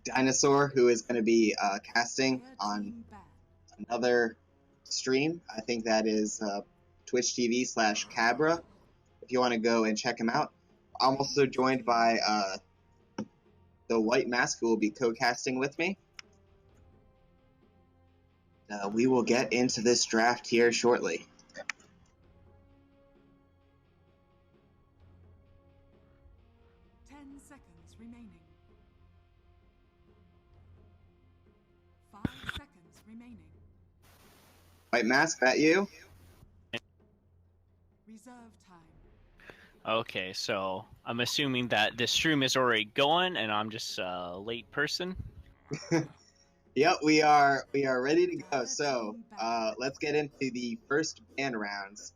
Dinosaur, who is going to be casting on another stream. I think that is Twitch TV/Cabra. If you want to go and check him out. I'm also joined by the White Mask, who will be co-casting with me. We will get into this draft here shortly. White Mask, that you? Reserve time. Okay, so I'm assuming that this stream is already going, and I'm just a late person. Yep, we are ready to go. So let's get into the first ban rounds.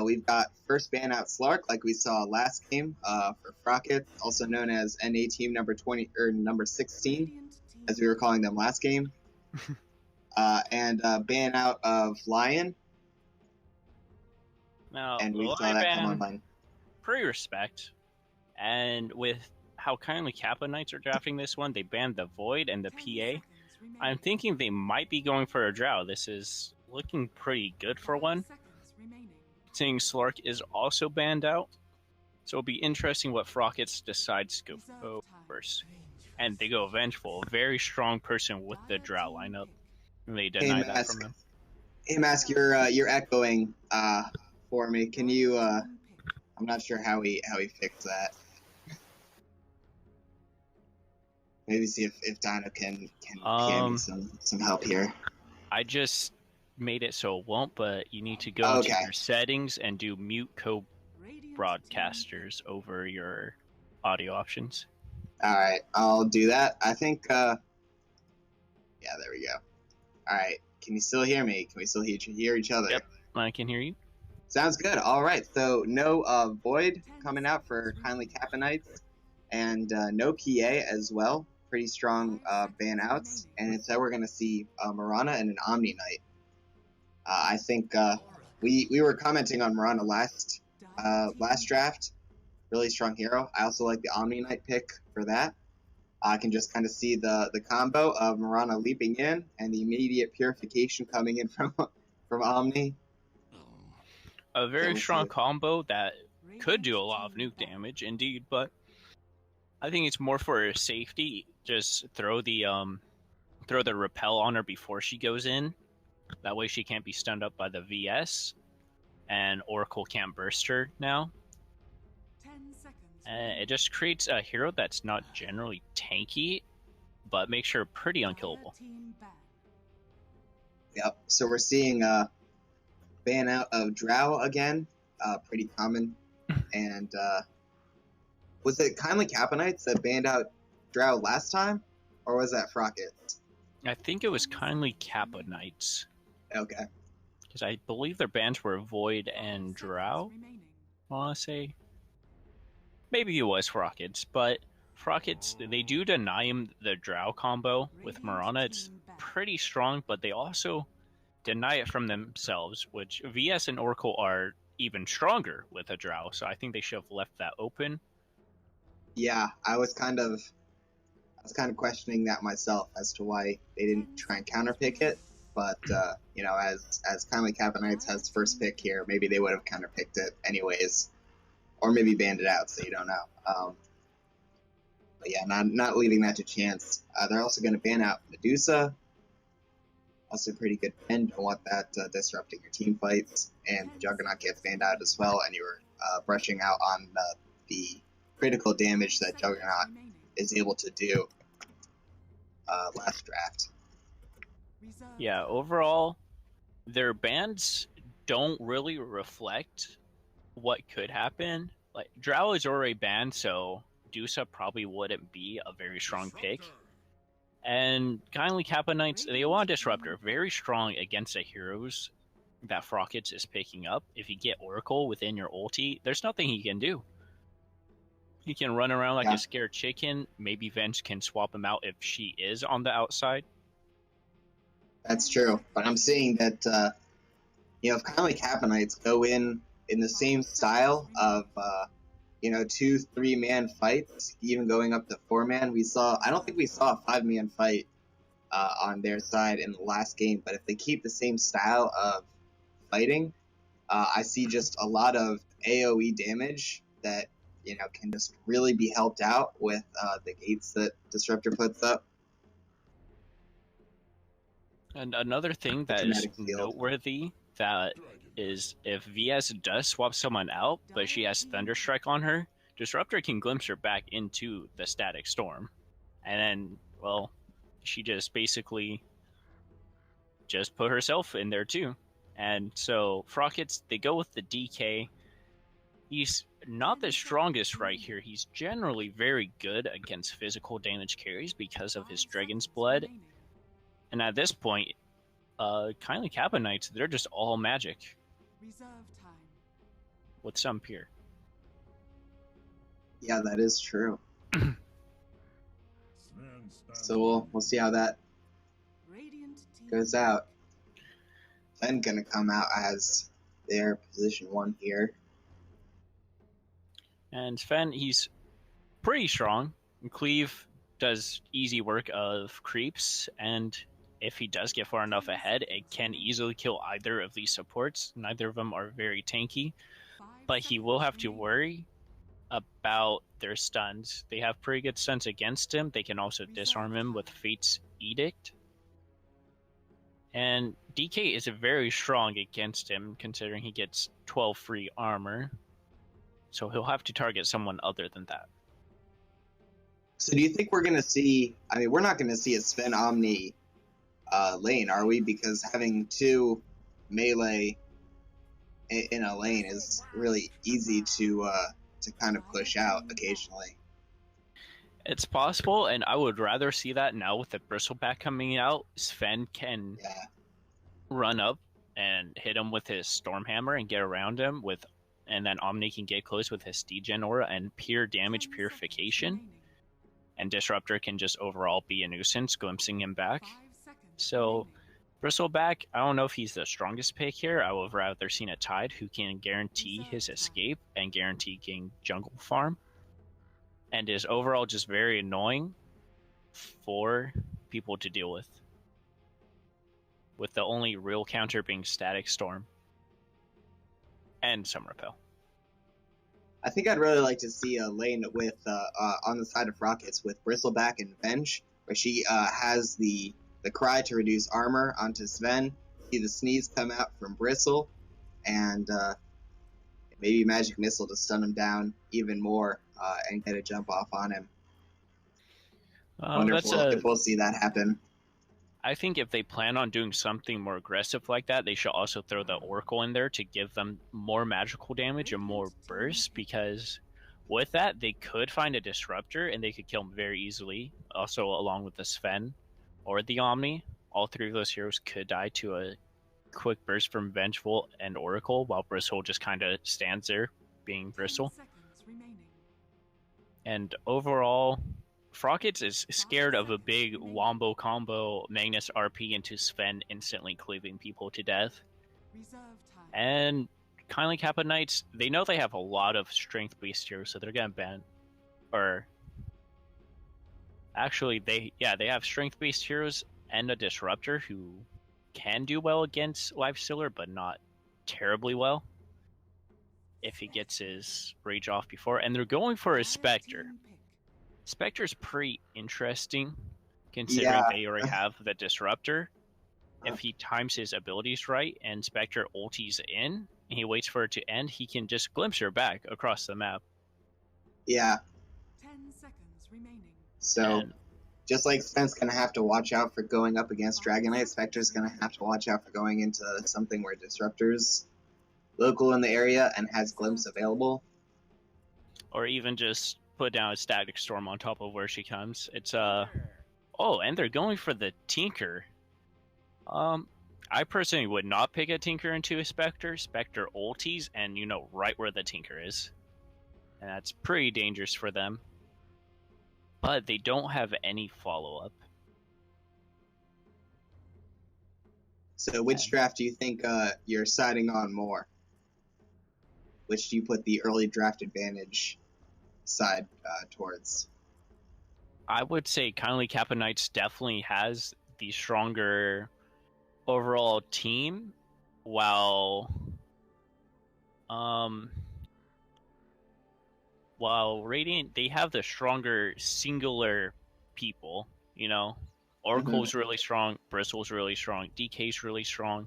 We've got first ban out Slark, like we saw last game for Frockets, also known as NA team number 20 or number 16, as we were calling them last game. And ban out of Lion. Now, And we saw that come online. Pre-respect, and with how KindlyKappaKnights are drafting this one, they banned the Void and the PA. I'm thinking they might be going for a Drow. This is looking pretty good for one. Seeing Slark is also banned out, so it'll be interesting what Frockets decides to go first. And they go Vengeful, a very strong person with the Drow lineup. And they deny that from him. Hey Mask, you're echoing for me. Can you I'm not sure how we fix that. Maybe see if Dino can give me some help here. I just made it so it won't, but you need to go to your settings and do mute co-broadcasters over your audio options. Alright, I'll do that. I think yeah, there we go. Alright, can you still hear me? Can we still hear each other? Yep, I can hear you. Sounds good. Alright, so no Void coming out for KindlyKappaKnights, and no PA as well. Pretty strong ban outs, and instead we're going to see Mirana and an Omni Knight. I think we were commenting on Mirana last draft. Really strong hero. I also like the Omni Knight pick for that. I can just kind of see the combo of Mirana leaping in and the immediate purification coming in from Omni. A very strong combo that could do a lot of nuke damage, indeed, but I think it's more for safety. Just throw the repel on her before she goes in. That way she can't be stunned up by the VS, and Oracle can't burst her now. 10 seconds. It just creates a hero that's not generally tanky, but makes her pretty unkillable. Yep, so we're seeing ban out of Drow again, pretty common, and was it KindlyKappaKnights that banned out Drow last time, or was that Frockets? I think it was KindlyKappaKnights. Okay. Because I believe their bans were Void and Drow. I want to say. Maybe it was Frockets, but Frockets, they do deny him the Drow combo with Mirana. It's pretty strong, but they also deny it from themselves, which VS and Oracle are even stronger with a Drow, so I think they should have left that open. Yeah, I was kind of questioning that myself as to why they didn't try and counterpick it, but you know, as KindlyKappaKnights has first pick here, maybe they would have counterpicked it anyways, or maybe banned it out, so you don't know. But yeah, not leaving that to chance. They're also going to ban out Medusa. Also pretty good pin. Don't want that disrupting your team fights. And Juggernaut gets banned out as well, and you were brushing out on the critical damage that Juggernaut is able to do last draft. Yeah, overall, their bans don't really reflect what could happen. Like, Drow is already banned, so Dusa probably wouldn't be a very strong pick. And KindlyKappaKnights, they want a Disruptor. Very strong against the heroes that Frockets is picking up. If you get Oracle within your ulti, there's nothing he can do. He can run around like a scared chicken. Maybe Venge can swap him out if she is on the outside. That's true. But I'm seeing that, you know, if KindlyKappaKnights go in the same style of you know, 2-3-man fights, even going up to 4-man. I don't think we saw a 5-man fight on their side in the last game, but if they keep the same style of fighting, I see just a lot of AoE damage that, you know, can just really be helped out with the gates that Disruptor puts up. And another thing that is noteworthy that is if VS does swap someone out, but she has Thunderstrike on her, Disruptor can glimpse her back into the Static Storm. And then, well, she just basically just put herself in there too. And so Frockets, they go with the DK. He's not the strongest right here. He's generally very good against physical damage carries because of his Dragon's Blood. And at this point, KindlyKappaKnights, they're just all magic. Reserve time. With some pure. Yeah, that is true. So we'll see how that goes out. Then gonna come out as their position 1 here. And Sven, he's pretty strong. Cleave does easy work of creeps, and if he does get far enough ahead, it can easily kill either of these supports. Neither of them are very tanky, but he will have to worry about their stuns. They have pretty good stuns against him. They can also disarm him with Fate's Edict. And DK is very strong against him, considering he gets 12 free armor. So he'll have to target someone other than that. So do you think we're going to see... I mean, we're not going to see a Sven Omni lane, are we? Because having 2 melee in a lane is really easy to kind of push out occasionally. It's possible, and I would rather see that now with the Bristleback coming out. Sven can run up and hit him with his Stormhammer and get around him with, and then Omni can get close with his Degen Aura and pure damage purification. And Disruptor can just overall be a nuisance, glimpsing him back. So Bristleback, I don't know if he's the strongest pick here. I would rather see a Tide who can guarantee his escape and guarantee getting jungle farm. And is overall just very annoying for people to deal with. With the only real counter being Static Storm. And some Repel. I think I'd really like to see a lane with on the side of Frockets with Bristleback and Venge, where she has the Cry to reduce armor onto Sven, see the Sneeze come out from Bristle, and maybe Magic Missile to stun him down even more and get a jump off on him. Wonderful if we'll see that happen. I think if they plan on doing something more aggressive like that, they should also throw the Oracle in there to give them more magical damage and more burst, because with that, they could find a Disruptor and they could kill him very easily, also along with the Sven or the Omni. All 3 of those heroes could die to a quick burst from Vengeful and Oracle, while Bristle just kind of stands there being Bristle. And overall, Frockets is scared of a big wombo combo Magnus RP into Sven instantly cleaving people to death. And KindlyKappaKnights, they know they have a lot of strength-based heroes, so they're gonna ban, or actually they have strength-based heroes and a Disruptor who can do well against Lifestealer, but not terribly well if he gets his rage off before. And they're going for a Spectre. Spectre's pretty interesting, considering they already have the Disruptor. If he times his abilities right and Spectre ulties in, and he waits for it to end, he can just glimpse her back across the map. Yeah. 10 seconds remaining. So, just like Sven's going to have to watch out for going up against Dragon Knight, Spectre's going to have to watch out for going into something where Disruptor's local in the area and has glimpse available. Or even just put down a Static Storm on top of where she comes. It's oh, and they're going for the Tinker. I personally would not pick a Tinker into a Spectre. Spectre ulties and you know right where the Tinker is. And that's pretty dangerous for them. But they don't have any follow-up. So which draft do you think you're siding on more? Which do you put the early draft advantage side towards? I would say KindlyKappaKnights definitely has the stronger overall team, while Radiant, they have the stronger singular people, you know. Oracle's really strong, Bristle's really strong, DK's really strong.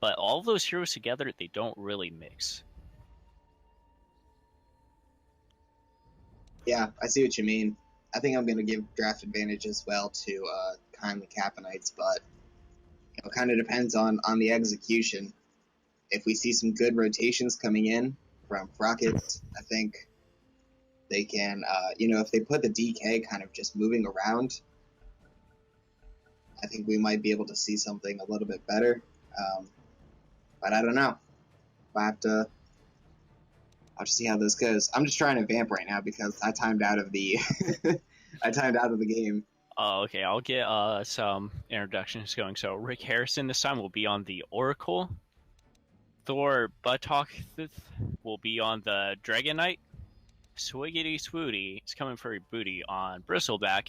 But all of those heroes together, they don't really mix. Yeah, I see what you mean. I think I'm going to give draft advantage as well to KindlyKappaKnights, but it kind of depends on the execution. If we see some good rotations coming in from Frockets, I think they can, if they put the DK kind of just moving around, I think we might be able to see something a little bit better. But I don't know. I'll just see how this goes. I'm just trying to vamp right now because I timed out of the game. Oh, okay. I'll get some introductions going. So Rick Harrison this time will be on the Oracle. Thor Buttock will be on the Dragon Knight. Swiggity Swooty is coming for a booty on Bristleback.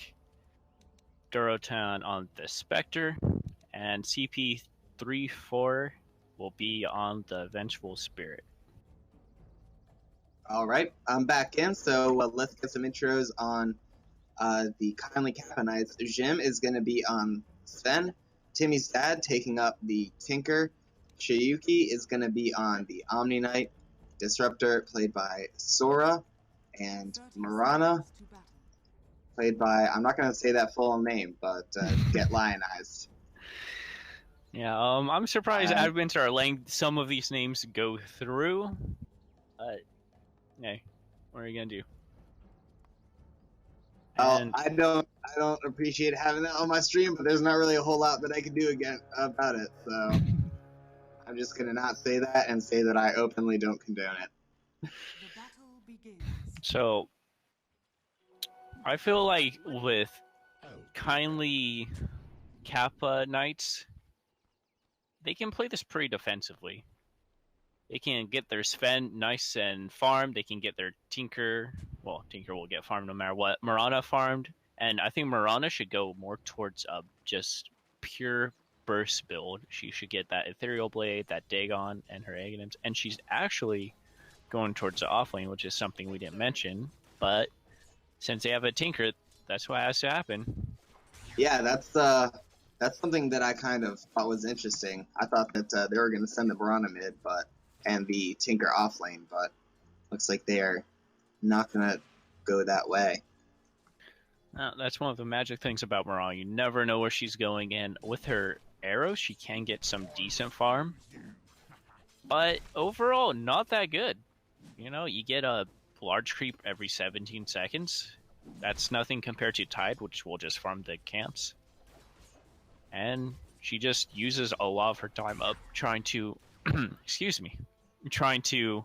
Durotan on the Spectre. And CP34 will be on the Vengeful Spirit. All right, I'm back in, so let's get some intros on the KindlyKappaKnights. Jim is going to be on Sven. Timmy's dad taking up the Tinker. Shiyuki is going to be on the Omni Knight. Disruptor, played by Sora. And Marana, played by, I'm not going to say that full name, but get lionized. Yeah, I'm surprised admins are letting some of these names go through. Hey, what are you gonna do? Oh, I don't appreciate having that on my stream, but there's not really a whole lot that I can do about it. So I'm just gonna not say that and say that I openly don't condone it. The battle begins. So I feel like with KindlyKappaKnights, they can play this pretty defensively. They can get their Sven nice and farmed. They can get their Tinker. Well, Tinker will get farmed no matter what. Marana farmed. And I think Marana should go more towards a just pure burst build. She should get that Ethereal Blade, that Dagon, and her Aghanims. And she's actually going towards the offlane, which is something we didn't mention. But since they have a Tinker, that's what has to happen. Yeah, that's something that I kind of thought was interesting. I thought that they were going to send the Marana mid, and the Tinker offlane, but looks like they are not going to go that way. That's one of the magic things about Marana. You never know where she's going, and with her arrows, she can get some decent farm. But overall, not that good. You know, you get a large creep every 17 seconds. That's nothing compared to Tide, which will just farm the camps. And she just uses a lot of her time up trying to... excuse me. Trying to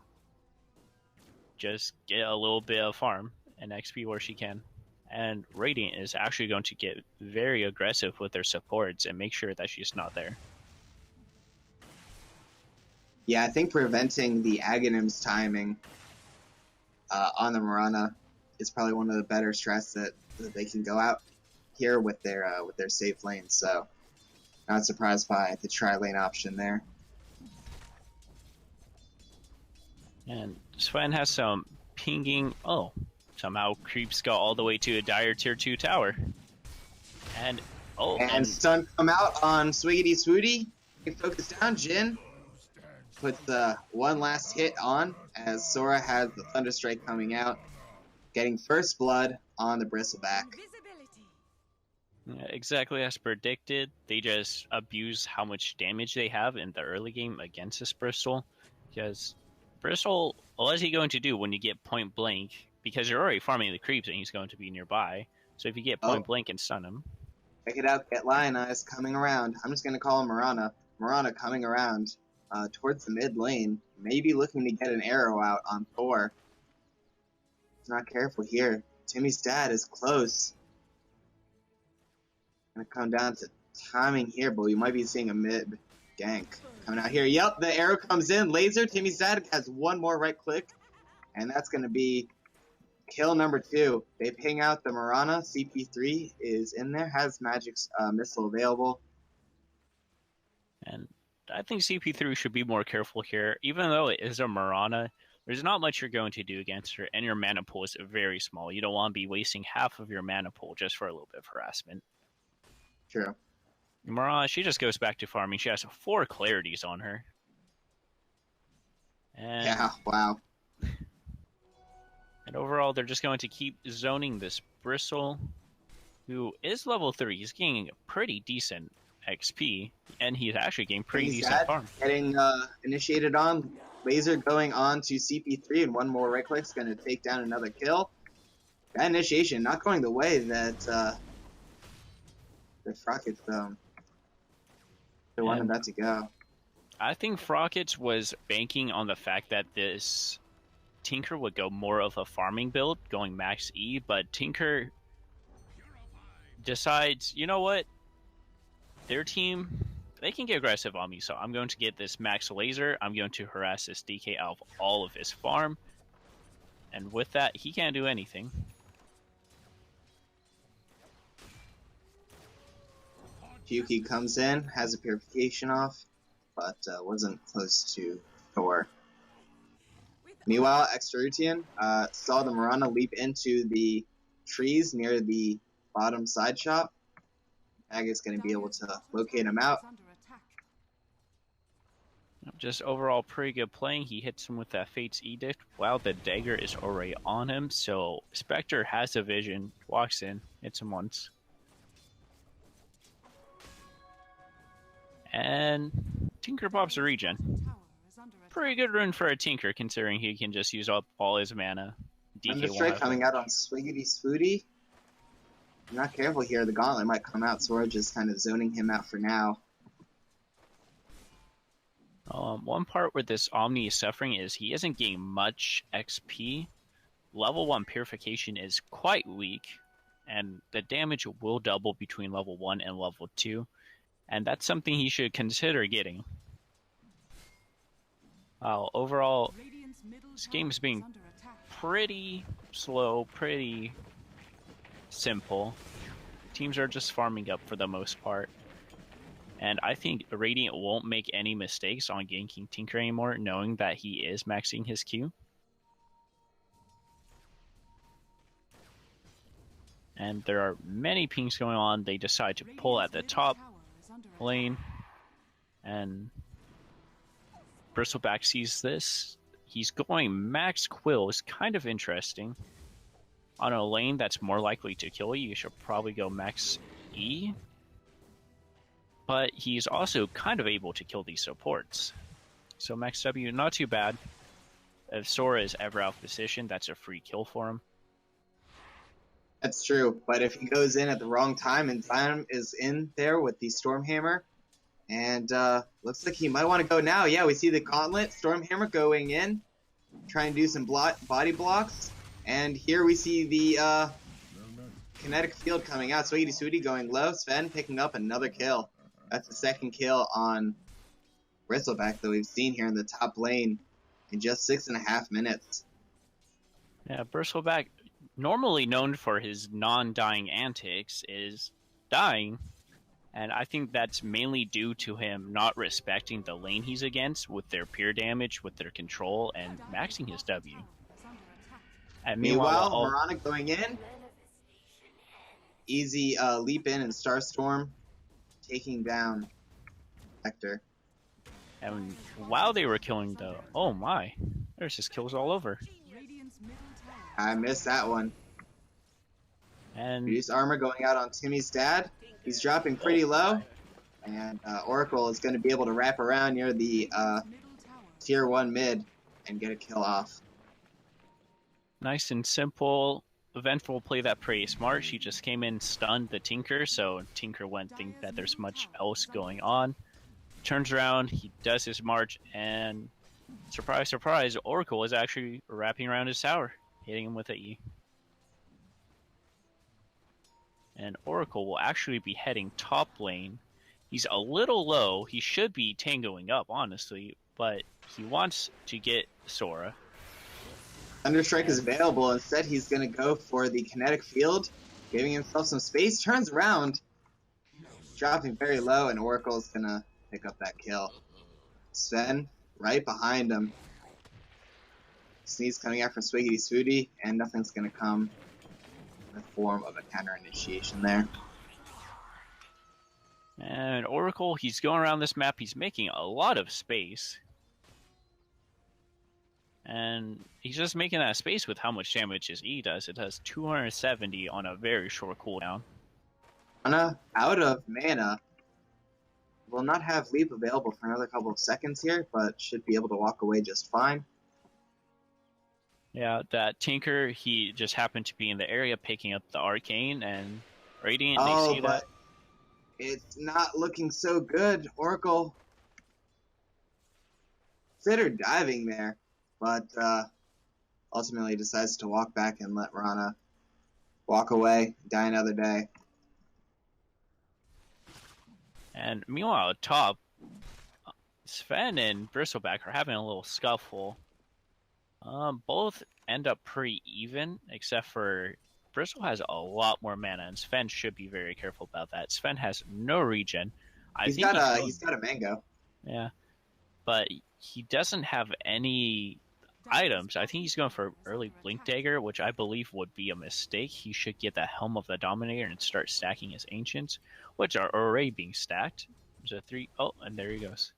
just get a little bit of farm and XP where she can. And Radiant is actually going to get very aggressive with their supports and make sure that she's not there. Yeah, I think preventing the Aghanims timing on the Marana is probably one of the better strats that they can go out here with their safe lanes. So not surprised by the tri-lane option there. And Sven has some pinging. Oh, somehow creeps got all the way to a dire tier 2 tower. And stun come out on Swiggity Swooty. Focus down. Jin puts the one last hit on as Sora has the Thunderstrike coming out, getting first blood on the Bristleback. Yeah, exactly as predicted. They just abuse how much damage they have in the early game against this Bristol, because Bristol, what is he going to do when you get point blank? Because you're already farming the creeps and he's going to be nearby. So if you get point blank and stun him. Check it out, get lionized, coming around. I'm just going to call him Marana. Marana coming around towards the mid lane. Maybe looking to get an arrow out on Thor. He's not careful here. Timmy's dad is close. Going to come down to timing here, but we might be seeing a mid gank coming out here. Yep, the arrow comes in. Laser. Timmy's dad has one more right click, and that's going to be kill number 2. They ping out the Mirana. CP3 is in there, has Magic's missile available. And I think CP3 should be more careful here. Even though it is a Mirana, there's not much you're going to do against her, and your mana pool is very small. You don't want to be wasting half of your mana pool just for a little bit of harassment. True. Mirana, she just goes back to farming. She has 4 clarities on her. And, yeah, wow. And overall, they're just going to keep zoning this Bristle, who is level 3. He's getting pretty decent XP, and he's actually getting pretty decent farm. Getting initiated on. Laser going on to CP3, and one more right click is going to take down another kill. That initiation not going the way that the Frockets they wanted that to go. I think Frockets was banking on the fact that this Tinker would go more of a farming build, going max E, but Tinker decides, you know what? Their team, they can get aggressive on me, so I'm going to get this max laser. I'm going to harass this DK out of all of his farm. And with that, he can't do anything. Fuki comes in, has a purification off, but wasn't close to Thor. Meanwhile, Extrutian saw the Mirana leap into the trees near the bottom side shop. Ag's going to be able to locate him out. Just overall pretty good playing. He hits him with that Fate's Edict while the dagger is already on him. So Spectre has a vision, walks in, hits him once. And Tinker pops a regen. Pretty good run for a Tinker, considering he can just use up all his mana. Thunderstrike coming out on Swiggity Swooty. If you're not careful here, the Gauntlet might come out, so we're just kind of zoning him out for now. One part where this Omni is suffering is he isn't getting much XP. Level 1 Purification is quite weak, and the damage will double between level 1 and level 2, and that's something he should consider getting. Overall, this game is being pretty slow, pretty simple. Teams are just farming up for the most part. And I think Radiant won't make any mistakes on ganking Tinker anymore, knowing that he is maxing his Q. And there are many pings going on. They decide to pull at the top lane. And Bristleback sees this. He's going max Quill. Is kind of interesting. On a lane that's more likely to kill you, you should probably go max E. But he's also kind of able to kill these supports. So max W, not too bad. If Sora is ever out of position, that's a free kill for him. That's true, but if he goes in at the wrong time and Zion is in there with the Stormhammer, and looks like he might want to go now. Yeah, we see the Gauntlet, Stormhammer going in, trying to do some body blocks, and here we see the Kinetic Field coming out. Sweetie Sweetie going low, Sven picking up another kill. That's the second kill on Bristleback that we've seen here in the top lane in just 6.5 minutes. Yeah, Bristleback, normally known for his non-dying antics, is dying. And I think that's mainly due to him not respecting the lane he's against with their pure damage, with their control, and maxing his W. And meanwhile Mirana going in. Easy leap in and Starstorm taking down Hector. And while they were killing the... Oh my. There's just kills all over. I missed that one. And Reduced armor going out on Timmy's dad. He's dropping pretty low. And Oracle is going to be able to wrap around near the tier 1 mid and get a kill off. Nice and simple. Eventful play that pretty smart. She just came in, stunned the Tinker, so Tinker wouldn't think that there's much else going on. Turns around, he does his march, and surprise, surprise, Oracle is actually wrapping around his tower, hitting him with an E. And Oracle will actually be heading top lane. He's a little low. He should be tangoing up, honestly, but he wants to get Sora. Thunderstrike is available. Instead, he's going to go for the kinetic field, giving himself some space. Turns around, dropping very low, and Oracle's going to pick up that kill. Sven, right behind him. Sneeze coming out from Swiggity Swooty, and nothing's going to come in the form of a counter initiation there. And Oracle, he's going around this map. He's making a lot of space. And he's just making that space with how much damage his E does. It does 270 on a very short cooldown. Mana out of mana. Will not have leap available for another couple of seconds here, but should be able to walk away just fine. Yeah, that Tinker, he just happened to be in the area picking up the Arcane and Radiant. They see that. It's not looking so good. Oracle considered diving there, but ultimately decides to walk back and let Rana walk away, die another day. And meanwhile, at top, Sven and Bristleback are having a little scuffle. Both end up pretty even, except for Bristle has a lot more mana, and Sven should be very careful about that. Sven has no regen. He's got a mango. Yeah, but he doesn't have any items. I think he's going for early Blink Dagger, which I believe would be a mistake. He should get the Helm of the Dominator and start stacking his Ancients, which are already being stacked. There's a 3. Oh, and there he goes.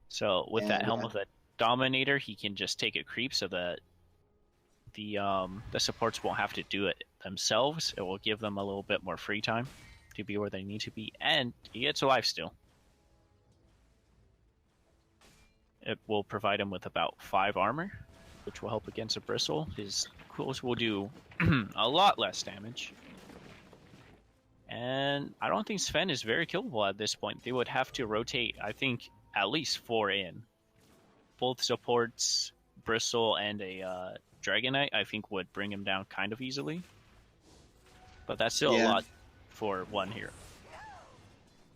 So with that Helm of the Dominator, he can just take a creep so that the supports won't have to do it themselves. It will give them a little bit more free time to be where they need to be, and he gets a lifesteal. It will provide him with about 5 armor, which will help against a Bristle. His cools will do a lot less damage. And I don't think Sven is very killable at this point. They would have to rotate, I think, at least 4 in. Both supports, Bristle, and a Dragonite, I think, would bring him down kind of easily. But that's still a lot for one hero.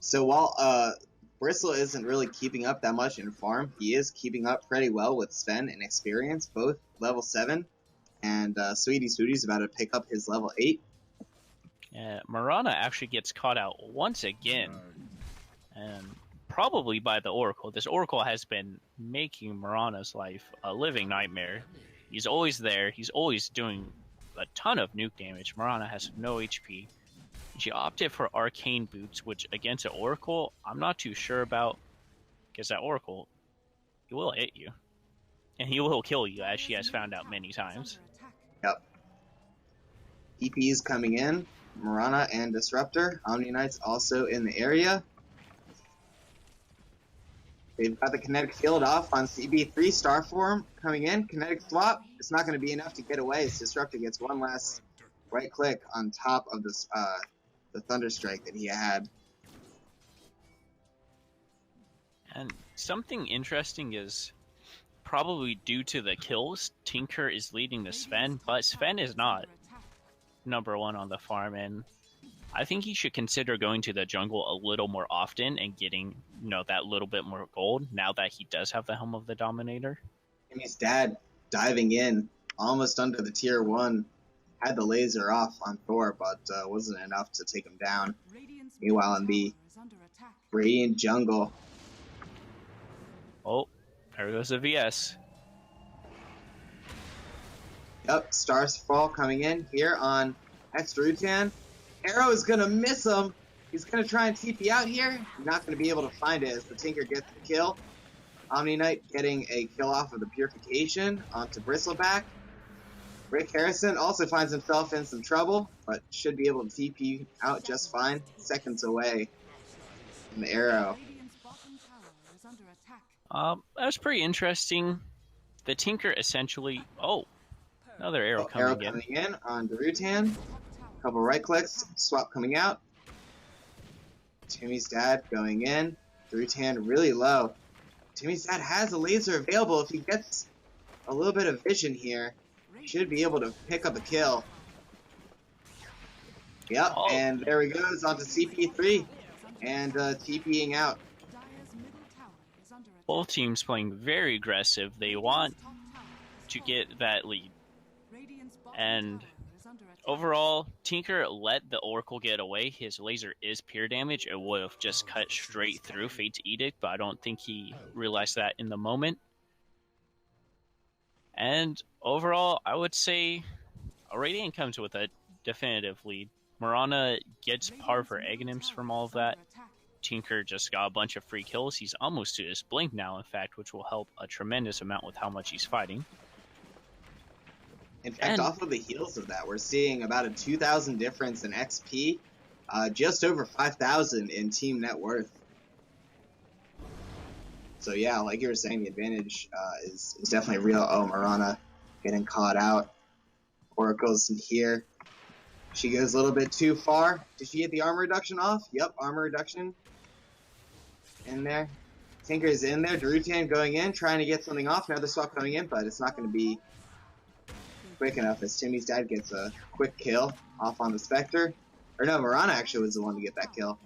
So while Bristle isn't really keeping up that much in farm, he is keeping up pretty well with Sven and experience, both level 7, and Sweetie Swooty's about to pick up his level 8. Marana actually gets caught out once again, and probably by the Oracle. This Oracle has been making Marana's life a living nightmare. He's always there. He's always doing a ton of nuke damage. Marana has no HP. She opted for Arcane Boots, which against an Oracle, I'm not too sure about. Because that Oracle, he will hit you. And he will kill you, as she has found out many times. Yep. EPs coming in. Marana and Disruptor. Omni Knights also in the area. They've got the kinetic field off on CB3. Star Form coming in. Kinetic swap. It's not going to be enough to get away as Disruptor gets one last right click on top of this, the Thunderstrike that he had. And something interesting is probably due to the kills, Tinker is leading the Sven, but Sven is not #1 on the farm, and I think he should consider going to the jungle a little more often and getting, that little bit more gold now that he does have the Helm of the Dominator. Jimmy's dad diving in, almost under the tier 1, had the laser off on Thor, but wasn't enough to take him down. Meanwhile, in the Radiant jungle. Oh, there goes the VS. Yep, Starfall coming in here on X-Rutan. Arrow is going to miss him. He's going to try and TP out here. Not going to be able to find it as the Tinker gets the kill. Omni Knight getting a kill off of the Purification onto Bristleback. Rick Harrison also finds himself in some trouble, but should be able to TP out just fine. Seconds away from the Arrow. That's pretty interesting. The Tinker essentially... Oh, another arrow coming in on Darutan. Couple right clicks, swap coming out. Timmy's dad going in. Darutan really low. Timmy's dad has a laser available. If he gets a little bit of vision here, should be able to pick up a kill. Yep, and there he goes onto CP3 and TPing out. Both teams playing very aggressive. They want to get that lead. And overall, Tinker let the Oracle get away. His laser is pure damage. It would have just cut straight through Fate's Edict, but I don't think he realized that in the moment. And overall, I would say Radiant comes with a definitive lead. Mirana gets par for Aghanims from all of that. Tinker just got a bunch of free kills. He's almost to his blink now, in fact, which will help a tremendous amount with how much he's fighting. In fact, off of the heels of that, we're seeing about a 2,000 difference in XP, just over 5,000 in team net worth. So yeah, like you were saying, the advantage is definitely real. Oh, Mirana getting caught out. Oracle's here. She goes a little bit too far. Did she get the armor reduction off? Yep, armor reduction in there. Tinker's in there. Darutan going in, trying to get something off. Another swap coming in, but it's not going to be quick enough as Timmy's dad gets a quick kill off on the Spectre. Or no, Mirana actually was the one to get that kill.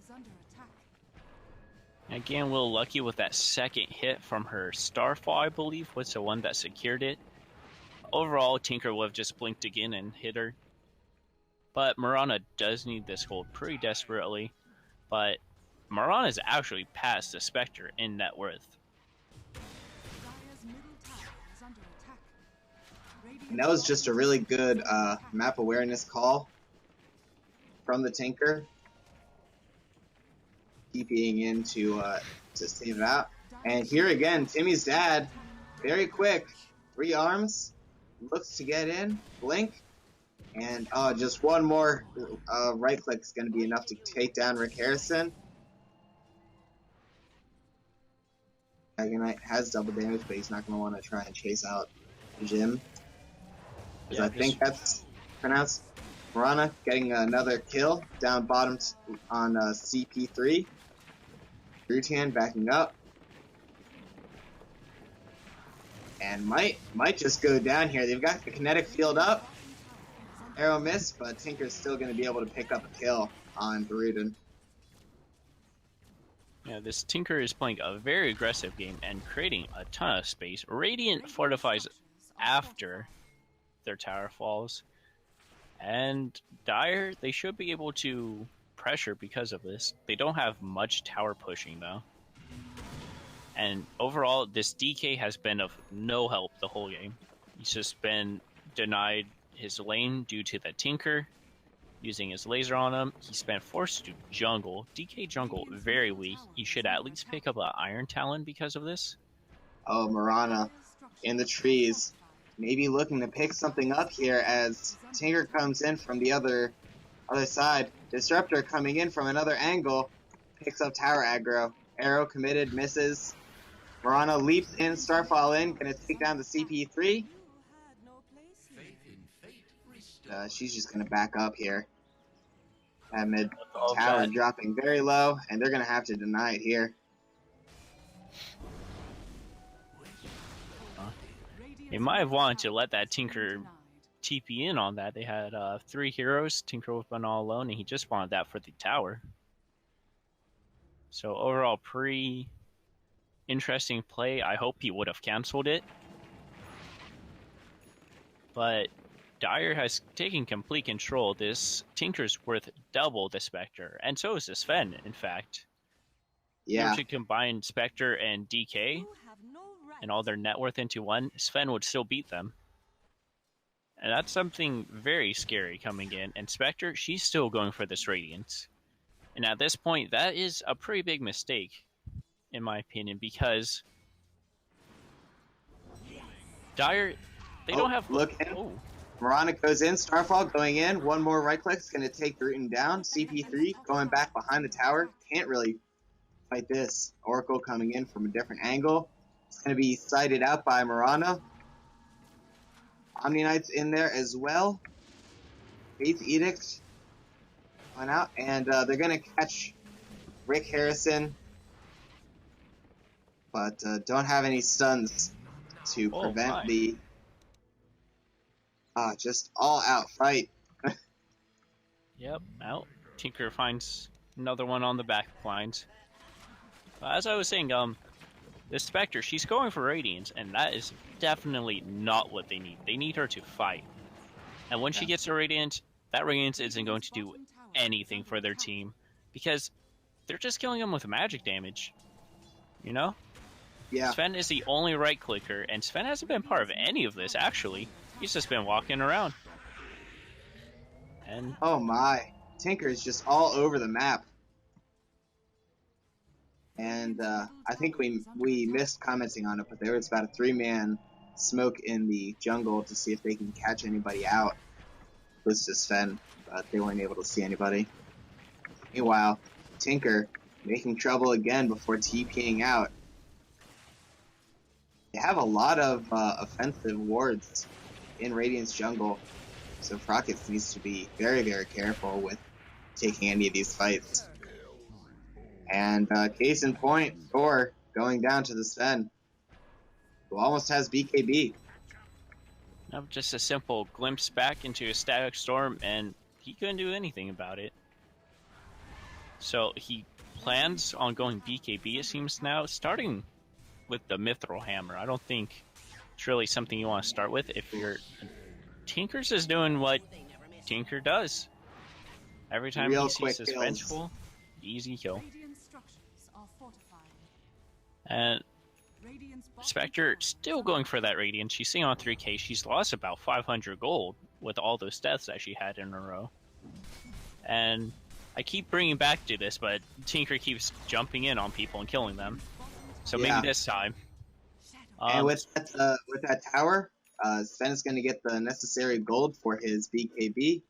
Again, a little lucky with that second hit from her Starfall, I believe, was the one that secured it. Overall, Tinker would have just blinked again and hit her. But Mirana does need this gold pretty desperately. But Mirana's actually past the Spectre in net worth. And that was just a really good map awareness call from the Tinker. TPing in to save it out. And here again, Timmy's dad, very quick, rearms, looks to get in, blink, and just one more right click is going to be enough to take down Rick Harrison. Knight has double damage, but he's not going to want to try and chase out Jim. Because I think that's pronounced. Mirana getting another kill down bottom on CP3. Darutan backing up. And might just go down here. They've got the kinetic field up. Arrow missed, but Tinker's still going to be able to pick up a kill on Darutan. Yeah, this Tinker is playing a very aggressive game and creating a ton of space. Radiant fortifies after their tower falls. And Dire, they should be able to pressure because of this. They don't have much tower pushing, though. And overall, this DK has been of no help the whole game. He's just been denied his lane due to the Tinker using his laser on him. He's been forced to jungle. DK jungle very weak. He should at least pick up an Iron Talon because of this. Oh, Mirana in the trees. Maybe looking to pick something up here as Tinker comes in from the other side. Disruptor coming in from another angle. Picks up tower aggro. Arrow committed, misses. Mirana leaps in, Starfall in, gonna take down the CP3. She's just gonna back up here. That mid tower dropping very low, and they're gonna have to deny it here. They might have wanted to let that Tinker TP in on that. They had 3 heroes. Tinker was one all alone, and he just wanted that for the tower. So overall, pretty interesting play. I hope he would have canceled it. But Dire has taken complete control. This Tinker's worth double the Spectre, and so is the Sven, in fact. Yeah. If you combine Spectre and DK and all their net worth into one, Sven would still beat them. And that's something very scary coming in. And Spectre, she's still going for this Radiance. And at this point, that is a pretty big mistake, in my opinion, because Dire, they don't have... Look in. Oh. Mirana goes in, Starfall going in, one more right click is going to take Darutan down. CP3 going back behind the tower, can't really fight this. Oracle coming in from a different angle. It's going to be sighted out by Mirana. Omni Knight's in there as well. Fate's Edict went out, and they're going to catch Rick Harrison, but don't have any stuns to prevent the just all-out fight. Yep, out. Tinker finds another one on the back lines. As I was saying, The Spectre, she's going for Radiance, and that is definitely not what they need. They need her to fight. And when she gets to Radiance, that Radiance isn't going to do anything for their team, because they're just killing them with magic damage. You know? Yeah. Sven is the only right clicker, and Sven hasn't been part of any of this, actually. He's just been walking around. And oh my. Tinker is just all over the map. And I think we missed commenting on it, but there was about a 3-man smoke in the jungle to see if they can catch anybody out. Close to Sven, but they weren't able to see anybody. Meanwhile, Tinker making trouble again before TPing out. They have a lot of offensive wards in Radiant's jungle, so Frockets needs to be very, very careful with taking any of these fights. And case in point, Thor going down to the Sven, who almost has BKB. no, just a simple glimpse back into a static storm, and he couldn't do anything about it. So he plans on going BKB, it seems now, starting with the Mithril Hammer. I don't think it's really something you want to start with if you're... Tinker's is doing what Tinker does. Every time he sees his vengeful, easy kill. And Spectre still going for that Radiance. She's sitting on 3k. She's lost about 500 gold with all those deaths that she had in a row. And I keep bringing back to this, but Tinker keeps jumping in on people and killing them. So maybe this time. And with that tower, Sven is going to get the necessary gold for his BKB.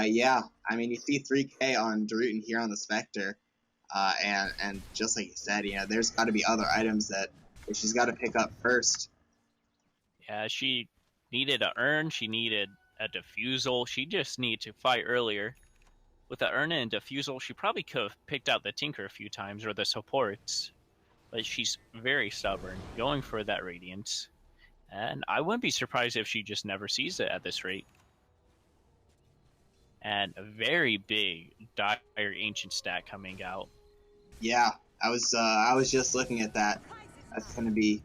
Yeah, I mean, you see 3k on Daruten here on the Spectre. And just like you said, you know, there's got to be other items that she's got to pick up first. Yeah, she needed a urn, she needed a diffusal, she just needed to fight earlier. With the urn and diffusal, she probably could have picked out the Tinker a few times, or the supports. But she's very stubborn, going for that Radiance. And I wouldn't be surprised if she just never sees it at this rate. And a very big dire ancient stat coming out. Yeah, I was just looking at that. That's going to be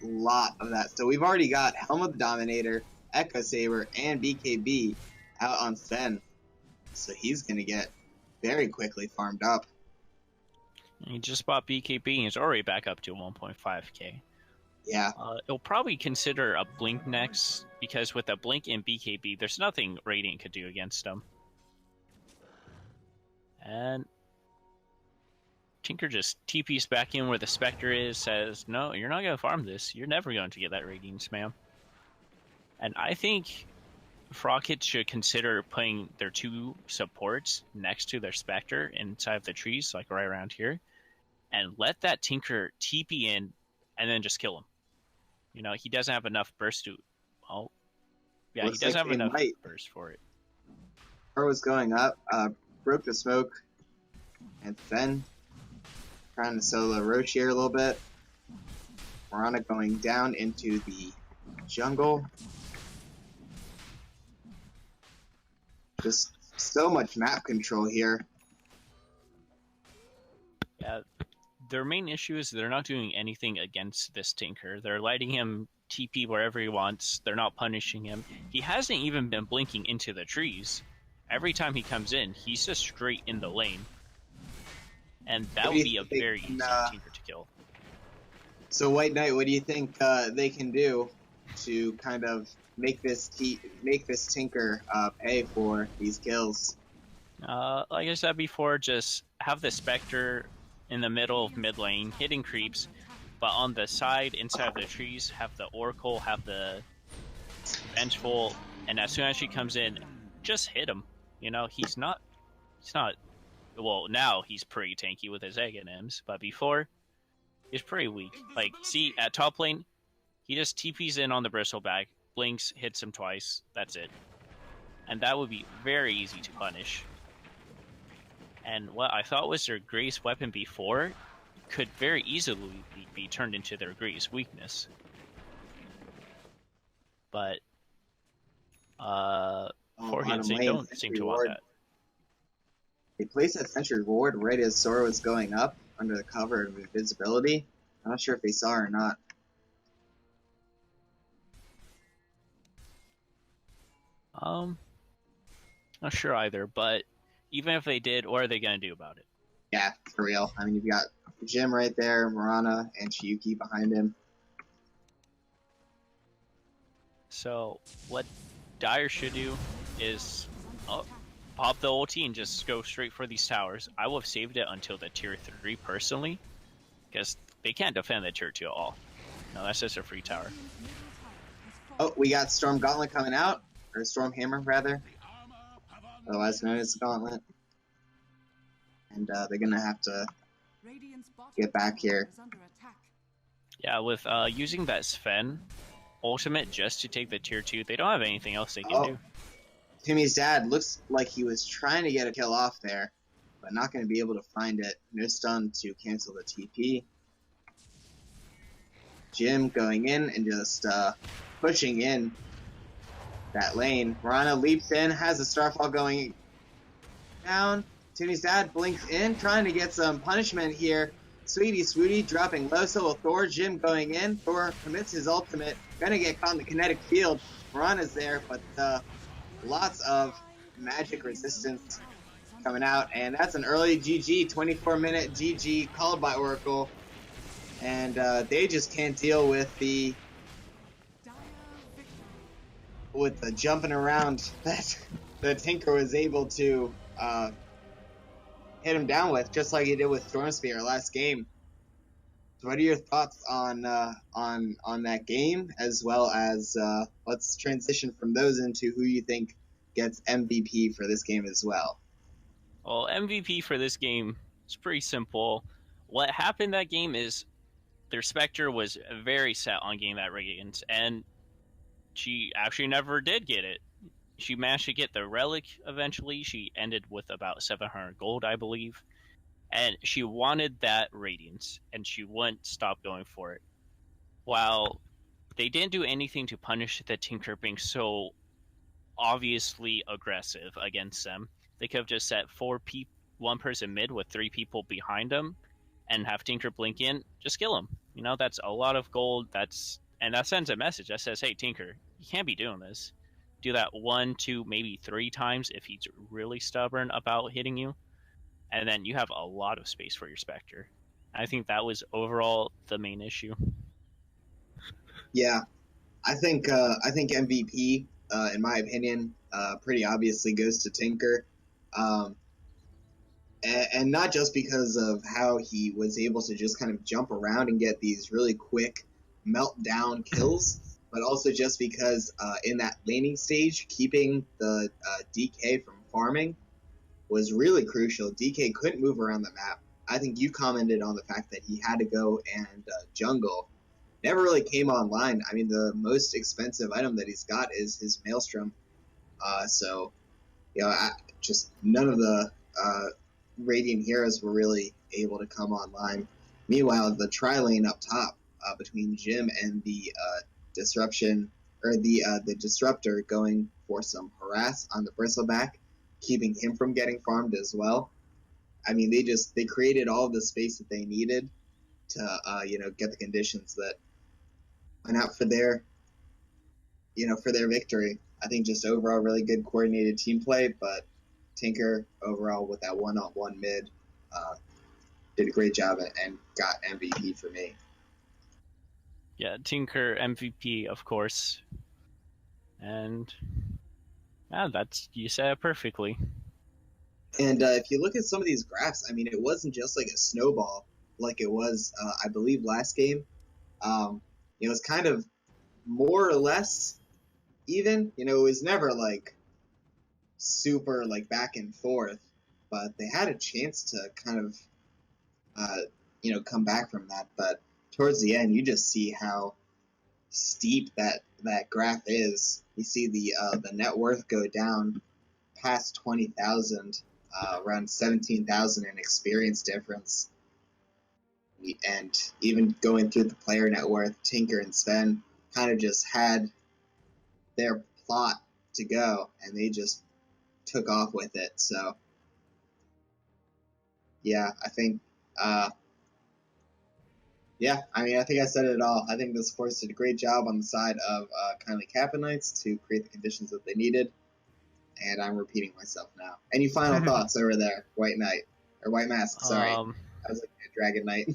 a lot of that. So we've already got Helm of the Dominator, Echo Saber, and BKB out on Sven. So he's going to get very quickly farmed up. He just bought BKB and he's already back up to 1.5k. Yeah. He'll probably consider a Blink next, because with a Blink and BKB, there's nothing Radiant could do against him. And Tinker just TPs back in where the Spectre is, says, no, you're not going to farm this. You're never going to get that Radiance, ma'am. And I think Frockets should consider putting their 2 supports next to their Spectre inside of the trees, like right around here, and let that Tinker TP in and then just kill him. You know, he doesn't have enough burst to... Oh, yeah, Looks he doesn't like have enough might. burst for it. Her was going up, broke the smoke, and Sven trying to solo Roche here a little bit. Mirana going down into the jungle. Just so much map control here. Yeah, their main issue is they're not doing anything against this Tinker. They're letting him TP wherever he wants. They're not punishing him. He hasn't even been blinking into the trees. Every time he comes in, he's just straight in the lane. And that would be a very easy Tinker to kill. So White Knight, what do you think they can do to kind of make this Tinker pay for these kills? Like I said before, just have the Spectre in the middle of mid lane, hitting creeps, but on the side, inside of the trees, have the Oracle, have the Vengeful, and as soon as she comes in, just hit him. You know, he's not, well, now he's pretty tanky with his Egg and M's, but before, he's pretty weak. Like, see, at top lane, he just TPs in on the Bristleback, blinks, hits him twice, that's it. And that would be very easy to punish. And what I thought was their Grace weapon before could very easily be turned into their Grace weakness. But Forhians, they don't seem to want that. They placed that Sentry Ward right as Sora was going up, under the cover of invisibility. I'm not sure if they saw or not. Not sure either, but even if they did, what are they going to do about it? Yeah, for real. I mean, you've got Jim right there, Marana, and Chiyuki behind him. So what Dire should do is pop the ulti and just go straight for these towers. I would have saved it until the tier 3 personally, because they can't defend the tier 2 at all. No, that's just a free tower. Oh, we got Storm Gauntlet coming out, or Storm Hammer rather, otherwise known as the Gauntlet. And they're gonna have to get back here. Yeah, with using that Sven ultimate just to take the tier 2, they don't have anything else they can do. Timmy's dad looks like he was trying to get a kill off there, but not going to be able to find it. No stun to cancel the TP. Jim going in and just pushing in that lane. Marana leaps in, has a Starfall going down. Timmy's dad blinks in, trying to get some punishment here. Sweetie Swooty dropping low solo Thor. Jim going in. Thor commits his ultimate. Gonna get caught in the kinetic field. Marana's there, but lots of magic resistance coming out. And that's an early GG, 24-minute GG called by Oracle. And they just can't deal with the jumping around that Tinker was able to hit him down with, just like he did with Storm Spear last game. So what are your thoughts on that game, as well as let's transition from those into who you think gets MVP for this game as well? Well, MVP for this game is pretty simple. What happened that game is their Spectre was very set on getting that Radiance, and she actually never did get it. She managed to get the relic eventually. She ended with about 700 gold, I believe. And she wanted that Radiance, and she wouldn't stop going for it. While they didn't do anything to punish the Tinker being so obviously aggressive against them, they could have just set one person mid with 3 people behind them and have Tinker blink in, just kill him. You know, that's a lot of gold. And that sends a message that says, hey, Tinker, you can't be doing this. Do that 1, 2, maybe 3 times if he's really stubborn about hitting you, and then you have a lot of space for your Spectre. I think that was overall the main issue. Yeah, I think MVP, in my opinion, pretty obviously goes to Tinker, and not just because of how he was able to just kind of jump around and get these really quick meltdown kills, but also just because in that laning stage, keeping the DK from farming was really crucial. DK couldn't move around the map. I think you commented on the fact that he had to go and jungle. Never really came online. I mean, the most expensive item that he's got is his Maelstrom. So, you know, just none of the Radiant heroes were really able to come online. Meanwhile, the tri-lane up top between Jim and the disruption, or the disruptor, going for some harass on the bristleback, keeping him from getting farmed as well. I mean, they created all the space that they needed to get the conditions that went out for their victory. I think just overall really good coordinated team play, but Tinker overall with that one-on-one mid did a great job and got MVP for me. Yeah, Tinker MVP, of course. And yeah, you said it perfectly. And if you look at some of these graphs, I mean, it wasn't just like a snowball like it was, I believe, last game. It was kind of more or less even. It was never like super like back and forth, but they had a chance to kind of come back from that. But towards the end, you just see how steep that graph is. You see the net worth go down past 20,000, around 17,000 in experience difference. And even going through the player net worth, Tinker and Sven kind of just had their plot to go, and they just took off with it. So, yeah, I think Yeah, I mean, I think I said it all. I think the sports did a great job on the side of KindlyKappaKnights to create the conditions that they needed. And I'm repeating myself now. Any final thoughts over there, White Knight? Or White Mask, sorry. I was looking at Dragon Knight.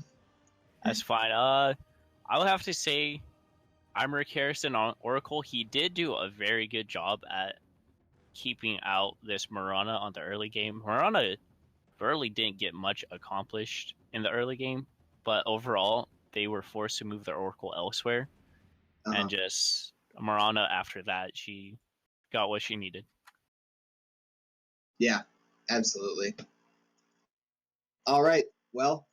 That's fine. I would have to say, I'm Rick Harrison on Oracle. He did do a very good job at keeping out this Marana on the early game. Marana really didn't get much accomplished in the early game, but overall, they were forced to move their Oracle elsewhere. And just Marana, after that, she got what she needed. Yeah, absolutely. All right, well,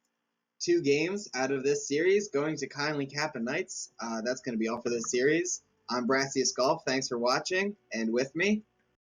2 games out of this series going to KindlyKappaKnights. That's going to be all for this series. I'm BrassiestGolf. Thanks for watching. And with me,